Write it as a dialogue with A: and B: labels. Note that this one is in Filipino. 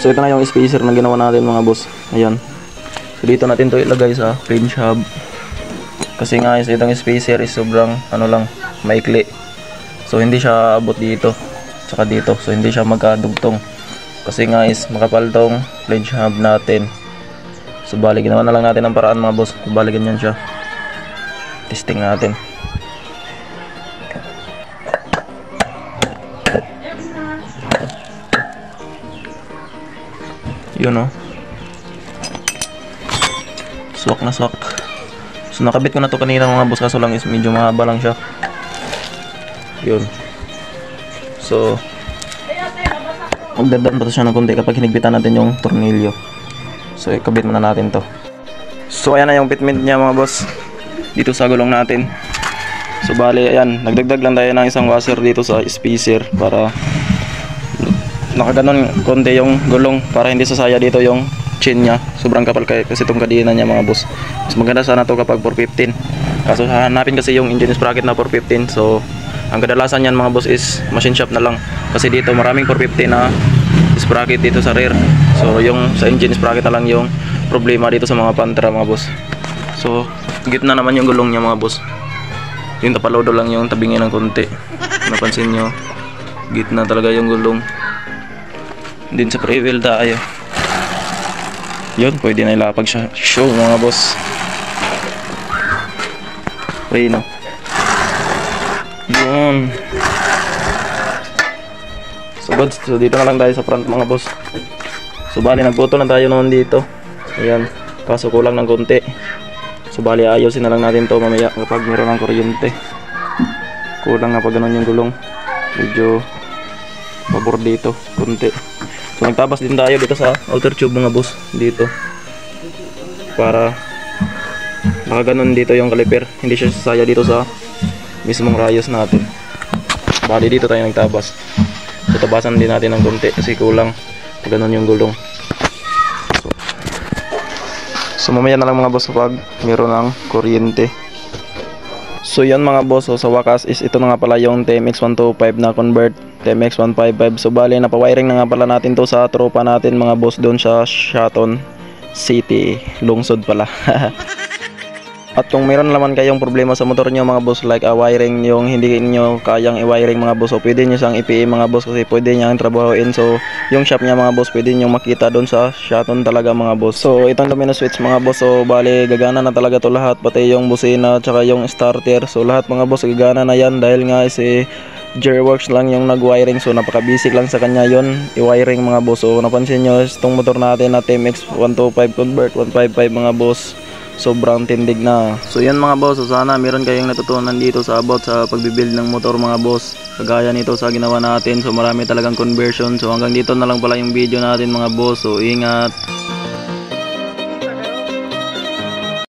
A: So ito na yung spacer na ginawa natin mga boss. Ayan. So dito natin to ilagay sa range hub. Kasi nga itong spacer is sobrang lang, maikli. So hindi siya abot dito saka dito. So hindi siya magkadugtong. Kasi nga makapal tong range hub natin. So bali ginawa na lang natin ang paraan mga boss. Bali ganyan siya. Testing natin. Yun o. Swak na swak. So nakabit ko na to kanina mga boss, kaso lang medyo mahaba lang siya. Yun. So magdadaan pa to siya ng konti kapag hinigpitan natin yung tornilyo. So ikabit muna natin to. So ayan na yung fitment niya mga boss, dito sa gulong natin. So bali ayan, nagdagdag lang tayo ng isang washer dito sa spacer para nakaganon konti yung gulong, para hindi sasaya dito yung chain niya. Sobrang kapal kasi itong kadena niya mga boss. Mas maganda sana to kapag 415. Kaso hanapin kasi yung engine sprocket na 415. So ang kadalasan yan mga boss is machine shop na lang. Kasi dito maraming 415 na sprocket dito sa rear. So yung sa engine sprocket na lang yung problema dito sa mga Pantra mga boss. So gitna naman yung gulong niya mga boss. Yung tapalodo lang yung tabingin ng konti. Napansin nyo, gitna talaga yung gulong. Din sa pre-wheel tayo. Yun, pwede na ilapag siya. Show mga boss. Okay no. Yun. So dito na lang tayo sa front mga boss. So bali nagbuto na tayo noon dito. Ayan, kaso kulang ng konti. So bali ayusin na lang natin to mamaya kapag meron ng kuryente. Kulang na pag ganun yung gulong. Medyo pabor dito, konti. So nagtabas din tayo dito sa outer tube mga boss, dito. Para nakaganon dito yung caliper, hindi siya sasaya dito sa mismong rayos natin. Bali dito tayo nagtabas. So tabasan din natin ng konti kasi kulang pag ganon yung gulong. So mamaya na lang mga boss kapag meron ng kuryente. So yan mga boss, so sa wakas is ito na nga pala yung TMX125 na convert TMX155. So bali napawiring na nga pala natin to sa tropa natin mga boss doon sa Shaton City, lungsod pala. At kung meron naman kayong problema sa motor nyo mga boss, like wiring yung hindi nyo kayang i-wiring mga boss, so pwede nyo siyang i-PM mga boss kasi pwede niyang trabahoin. So yung shop niya mga boss, pwede nyo makita doon sa Shaton talaga mga boss. So itong lumino switch mga boss, so bali gagana na talaga to lahat, pati yung busina at saka yung starter. So lahat mga boss gagana na yan dahil nga si Jerryworks lang yung nag-wiring. So napaka-basic lang sa kanya yon i-wiring mga boss. So napansin nyo itong motor natin na TMX125 convert 155 mga boss, sobrang tindig na. So yan mga boss, so sana meron kayong natutunan dito sa about sa pagbibuild ng motor mga boss, kagaya nito sa ginawa natin. So marami talagang conversion. So hanggang dito na lang pala yung video natin mga boss. So ingat.